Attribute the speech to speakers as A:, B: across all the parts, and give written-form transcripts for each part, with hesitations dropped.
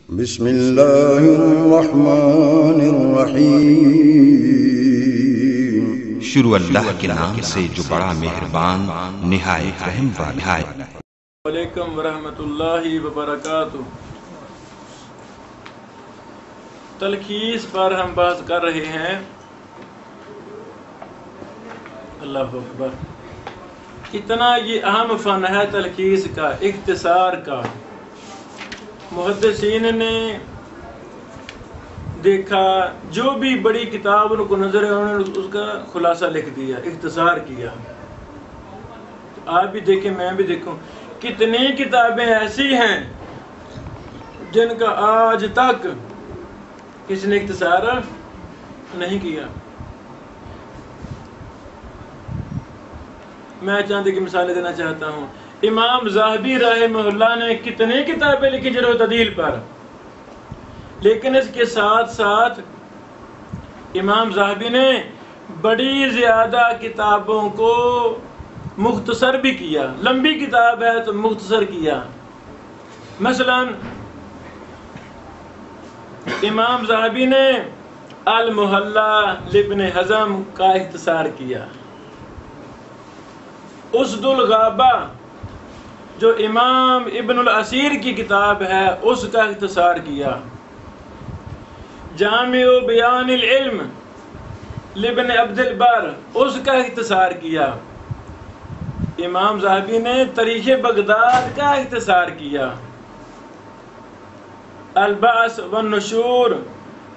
A: بسم اللہ الرحمن الرحیم۔
B: شروع اللہ کے نام سے جو بڑا مہربان نہایت رحم والا ہے۔
C: علیکم ورحمۃ اللہ وبرکاتہ۔ تلخیص پر ہم بات کر رہے ہیں۔ اللہ اکبر، اتنا یہ اہم فن ہے تلخیص کا، اختصار کا۔ محدثین نے دیکھا جو بھی بڑی کتاب ان کو نظر ہے انہوں نے اس کا خلاصہ لکھ دیا، اختصار کیا۔ آپ بھی دیکھیں، میں بھی دیکھوں، کتنی کتابیں ایسی ہیں جن کا آج تک کسی نے اختصار نہیں کیا۔ میں چاند کی مثالیں دینا چاہتا ہوں۔ امام ذہبی رحمہ اللہ نے کتنی کتابیں لکھی جرح و تعدیل پر، لیکن اس کے ساتھ ساتھ امام ذہبی نے بڑی زیادہ کتابوں کو مختصر بھی کیا۔ لمبی کتاب ہے تو مختصر کیا۔ مثلا امام ذہبی نے المحلہ لابن حزم کا اختصار کیا۔ اسد الغابہ جو امام ابن الاسیر کی کتاب ہے اس کا اختصار کیا۔ جامع بیان العلم لابن عبد البر اس کا اختصار کیا۔ امام ذہبی نے تاریخ بغداد کا اختصار کیا۔ البعث والنشور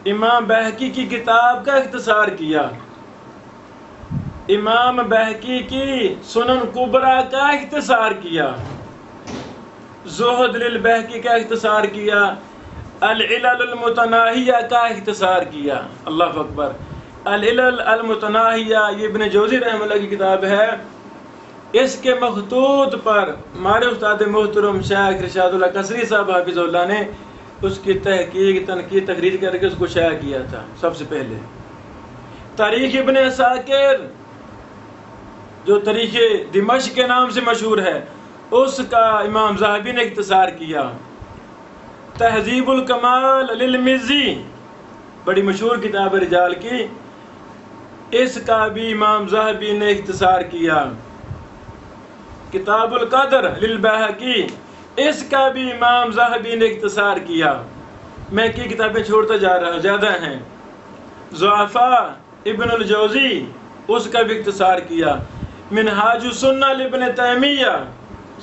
C: امام بہقی کی کتاب کا اختصار کیا۔ امام بہقی کی سنن کبریٰ کا اختصار کیا۔ زہد للبہقی کا اختصار کیا۔ العلل المتناہیہ کا اختصار کیا۔ اللہ اکبر، العلل المتناہیہ یہ ابن جوزی رحمہ اللہ کی کتاب ہے۔ اس کے مخطوط پر ہمارے استاد محترم شیخ رشاد اللہ قصری صاحب حافظ اللہ نے اس کی تحقیق، تنقید، تخریج کر کے اس کو شائع کیا تھا سب سے پہلے۔ تاریخ ابن عساکر جو تاریخ دمشق کے نام سے مشہور ہے اس کا امام ذہبی نے اختصار کیا۔ تہذیب الکمال للمزی بڑی مشہور کتاب ہے رجال کی، اس کا بھی امام ذہبی نے اختصار کیا۔ کتاب القدر للبہقی اس کا بھی امام ذہبی نے اختصار کیا۔ میں کی کتابیں چھوڑتا جا رہا ہوں، زیادہ ہیں۔ ضعفاء ابن الجوزی اس کا بھی اختصار کیا۔ منہاج السنہ لابن تیمیہ،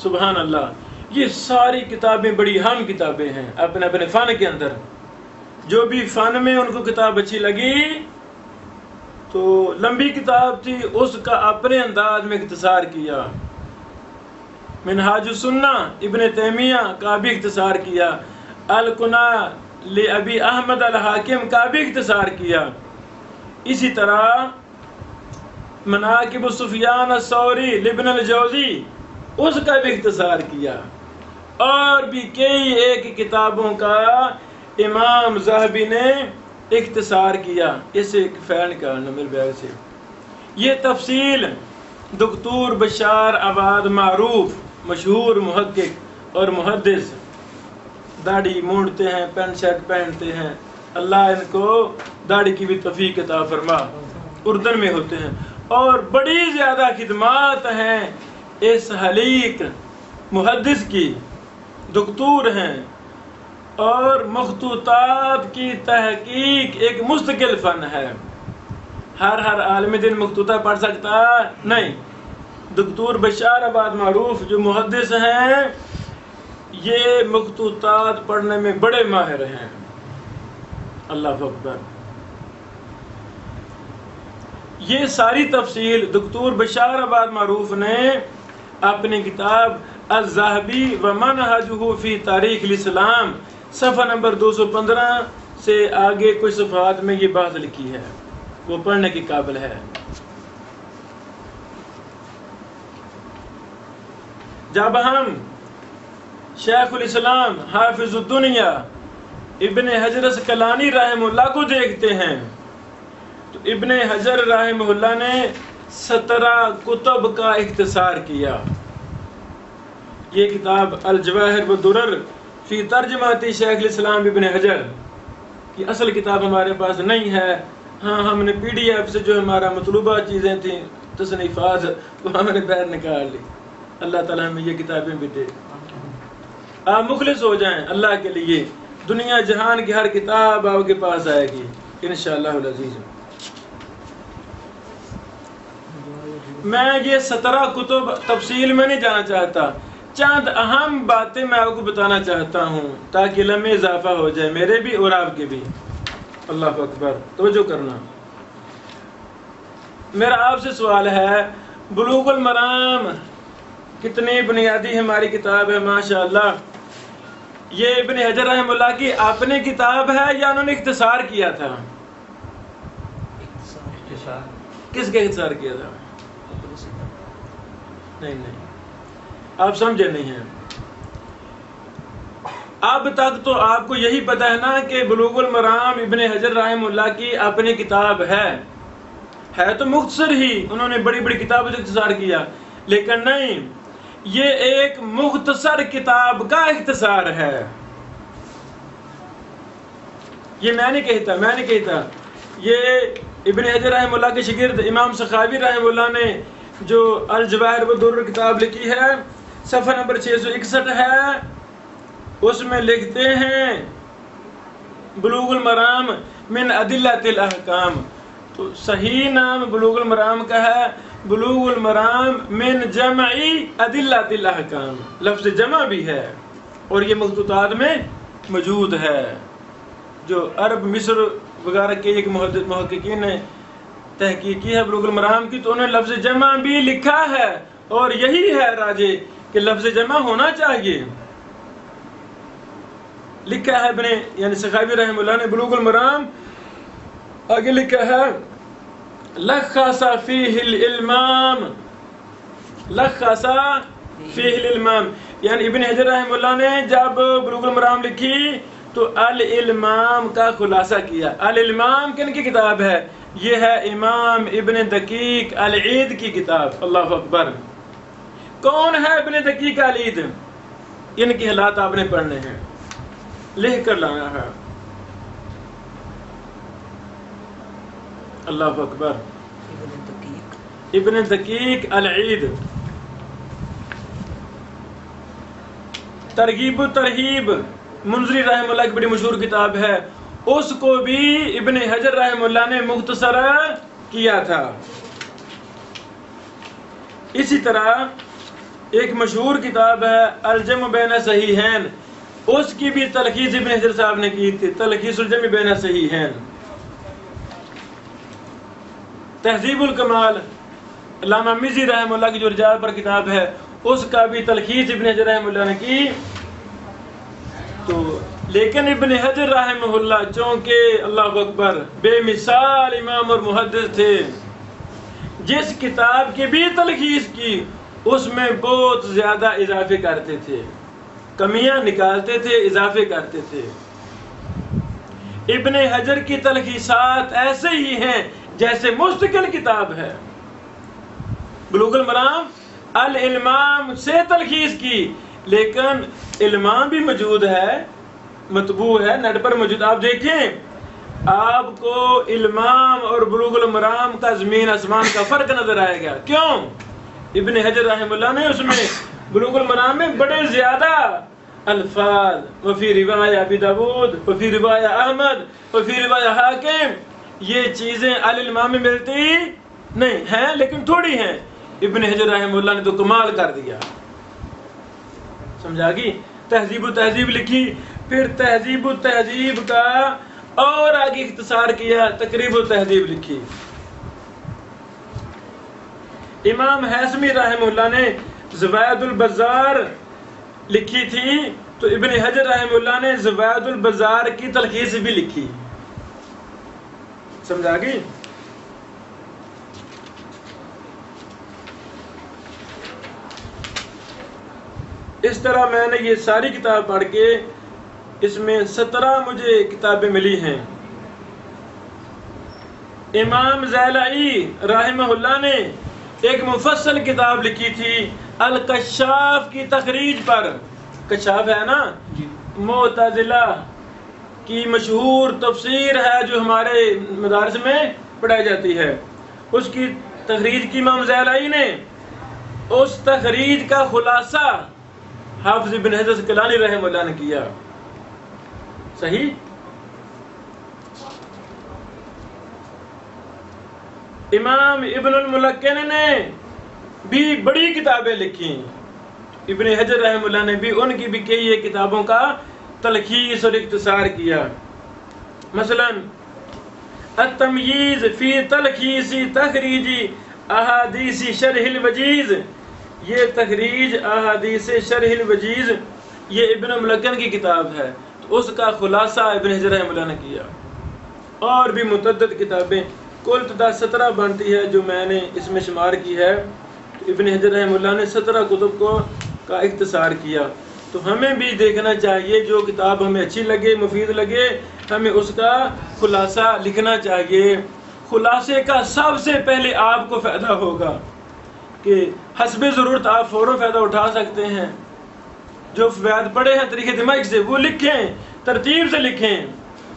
C: سبحان اللہ، یہ ساری کتابیں بڑی اہم کتابیں ہیں اپنے اپنے فن کے اندر۔ جو بھی فن میں ان کو کتاب اچھی لگی تو لمبی کتاب تھی اس کا اپنے انداز میں اختصار کیا۔ منہاج السنہ ابن تیمیہ کا بھی اختصار کیا۔ الکنہ لابی احمد الحاکم کا بھی اختصار کیا۔ اسی طرح مناقب سفیان الثوری لابن الجوزی اس کا بھی اختصار کیا۔ اور بھی کئی ایک کتابوں کا امام ذہبی نے اختصار کیا۔ اس ایک فین کا نمبر بیگ سے یہ تفصیل دکتور بشار آباد معروف مشہور محقق اور محدث، داڑھی مونڈتے ہیں، پینٹ شرٹ پہنتے ہیں، اللہ ان کو داڑھی کی بھی توفیق عطا فرما، اردن میں ہوتے ہیں، اور بڑی زیادہ خدمات ہیں اس حلیق محدث کی، دکتور ہیں، اور مخطوطات کی تحقیق ایک مستقل فن ہے۔ ہر عالم دین مخطوطہ پڑھ سکتا نہیں۔ دکتور بشار آباد معروف جو محدث ہیں یہ مخطوطات پڑھنے میں بڑے ماہر ہیں۔ اللہ اکبر، یہ ساری تفصیل دکتور بشار آباد معروف نے اپنی کتاب الذہبی ومنہجہ فی تاریخ الاسلام صفحہ نمبر 215 سے آگے کچھ صفحات میں یہ بات لکھی ہے، وہ پڑھنے کی قابل ہے۔ جب ہم شیخ الاسلام حافظ الدنیا ابن حجر اسقلانی رحمہ اللہ کو دیکھتے ہیں تو ابن حجر رحمہ اللہ نے 17 کتب کا اختصار کیا۔ یہ کتاب الجواہر والدرر فی ترجماتی شیخ الاسلام ابن حجر، یہ اصل کتاب ہمارے پاس نہیں ہے، ہاں ہم نے پی ڈی ایف سے جو ہمارا مطلوبہ چیزیں تھیں تصنیفات وہ ہم نے باہر نکال لی۔ اللہ تعالیٰ ہمیں یہ کتابیں بھی دے۔ آپ مخلص ہو جائیں اللہ کے لیے، دنیا جہان کی ہر کتاب آپ کے پاس آئے گی انشاءاللہ العزیز۔ میں یہ 17 کتب تفصیل میں نہیں جانا چاہتا، چند اہم باتیں میں آپ کو بتانا چاہتا ہوں تاکہ علم میں اضافہ ہو جائے، میرے بھی اور آپ کے بھی۔ اللہ اکبر، توجہ کرنا۔ میرا آپ سے سوال ہے، بلوغ المرام کتنی بنیادی ہماری کتاب ہے ماشاءاللہ، یہ ابن حجر رحمہ اللہ کی اپنی کتاب ہے یا انہوں نے اختصار کیا تھا؟ کس کے اختصار کیا تھا؟ نہیں آپ سمجھے نہیں ہیں۔ اب تک تو آپ کو یہی پتہ ہے نا کہ بلوغ المرام ابن حجر رحمہ اللہ کی اپنی کتاب ہے تو مختصر ہی، انہوں نے بڑی بڑی کتابوں سے اختصار کیا، لیکن نہیں، یہ ایک مختصر کتاب کا اختصار ہے۔ یہ میں نہیں کہتا، یہ ابن حجر رحمہ اللہ کے شاگرد امام سخاوی رحمہ اللہ نے جو الجواہر والدرر کتاب لکھی ہے، صفحہ نمبر 661 ہے، اس میں لکھتے ہیں بلوغ المرام من ادلۃ الاحکام، تو صحیح نام بلوغ المرام کا ہے بلوغ المرام من جمع ادلۃ الاحکام، لفظ جمع بھی ہے اور یہ مخطوطات میں موجود ہے۔ جو عرب مصر وغیرہ کے ایک محققین نے تحقیق کی ہے بلوغ المرام کی، تو انہوں نے لفظ جمع بھی لکھا ہے، اور یہی ہے راجے کہ لفظ جمع ہونا چاہیے۔ لکھا ہے ابن یعنی سخاوی رحمہ اللہ نے بلوغ المرام، آگے لکھا ہے لخص فیہ الالمام، لخص فیہ الالمام، یعنی ابن حجر رحمہ اللہ نے جب بلوغ المرام لکھی تو الالمام کا خلاصہ کیا۔ الالمام کن کی کتاب ہے؟ یہ ہے امام ابن دقیق العید کی کتاب۔ اللہ اکبر، کون ہے ابن دقیق العید؟ ان کے حالات آپ نے پڑھنے ہیں، لکھ کر لانا ہے۔ اللہ اکبر، ابن دقیق العید، ترغیب و ترہیب منذری رحمہ اللہ کی بڑی مشہور کتاب ہے، اس کو بھی ابن حجر رحمہ اللہ نے مختصر کیا تھا۔ اسی طرح ایک مشہور کتاب ہے الجمع بین صحیحین، اس کی بھی تلخیص ابن حجر صاحب نے کی تھی، تلخیص الجمع بین صحیحین۔ تہذیب الکمال علامہ مزی رحمہ اللہ کی جو رجال پر کتاب ہے، اس کا بھی تلخیص ابن حجر رحمہ اللہ نے کی۔ تو لیکن ابن حجر رحمہ اللہ چونکہ اللہ اکبر بے مثال امام اور محدث تھے، جس کتاب کی بھی تلخیص کی اس میں بہت زیادہ اضافے کرتے تھے، کمیاں نکالتے تھے، اضافے کرتے تھے۔ ابن حجر کی تلخیصات ایسے ہی ہیں جیسے مستقل کتاب ہے۔ بلوغ المرام الالمام سے تلخیص کی، لیکن علمام بھی موجود ہے، مطبوع ہے، نیٹ پر موجود۔ آپ دیکھیں، آپ کو علمام اور بلوغ المرام کا زمین آسمان کا فرق نظر آئے گا۔ کیوں؟ ابن حجر رحمہ اللہ نے اس میں بلوغ المرام میں بڑے زیادہ الفاظ، وفی روایہ ابی داود، وفی روایہ احمد، وفی روایہ حاکم، یہ چیزیں الالمام میں ملتی نہیں ہیں، لیکن تھوڑی ہیں۔ ابن حجر رحمہ اللہ نے تو کمال کر دیا، سمجھا گی؟ تہذیب و تہذیب لکھی، پھر تہذیب و تہذیب کا اور آگے اختصار کیا، تقریب و تہذیب لکھی۔ امام حیثمی رحمہ اللہ نے زوائد البزار لکھی تھی، تو ابن حجر رحمہ اللہ نے زوائد البزار کی تلخیص بھی لکھی، سمجھا گی؟ اس طرح میں نے یہ ساری کتاب پڑھ کے، اس میں 17 مجھے کتابیں ملی ہیں۔ امام زیلعی رحمہ اللہ نے ایک مفصل کتاب لکھی تھی الکشاف کی تخریج پر، کشاف ہے نا، معتزلہ کی مشہور تفسیر ہے جو ہمارے مدارس میں پڑھائی جاتی ہے، اس کی تخریج کی امام زیلائی نے، اس تخریج کا خلاصہ حافظ ابن حجر اسقلانی رحمہ اللہ نے کیا. صحیح. امام ابن الملکن نے بھی بڑی کتابیں لکھی، ابن حجر رحمہ اللہ نے بھی ان کی بھی کئی کتابوں کا تلخیص اور اختصار کیا. مثلا التمييز فی تلخیص تخریج احادیث شرح الوجیز، یہ تخریج احادیث شرح الوجیز یہ ابن ملکن کی کتاب ہے، تو اس کا خلاصہ ابن حجر رحمہ اللہ نے کیا. اور بھی متعدد کتابیں، کل تعداد 17 بنتی ہے جو میں نے اس میں شمار کی ہے. ابن حجر رحمہ اللہ نے 17 کتب کا اختصار کیا. تو ہمیں بھی دیکھنا چاہیے جو کتاب ہمیں اچھی لگے، مفید لگے، ہمیں اس کا خلاصہ لکھنا چاہیے. خلاصے کا سب سے پہلے آپ کو فائدہ ہوگا کہ حسب ضرورت آپ فوراً فائدہ اٹھا سکتے ہیں. جو فوائد پڑے ہیں طریقے دماغ سے وہ لکھیں، ترتیب سے لکھیں،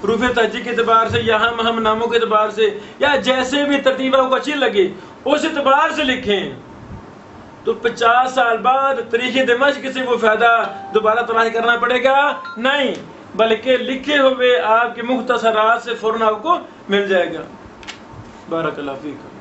C: حروف تہجی کے اعتبار سے یا ہم ناموں کے اعتبار سے یا جیسے بھی ترتیب آپ کو اچھی لگے اس اعتبار سے لکھیں. تو 50 سال بعد طریقے دمشق سے وہ فائدہ دوبارہ تلاش کرنا پڑے گا نہیں، بلکہ لکھے ہوئے آپ کے مختصرات سے فوراً آپ کو مل جائے گا. بارک اللہ فیکم.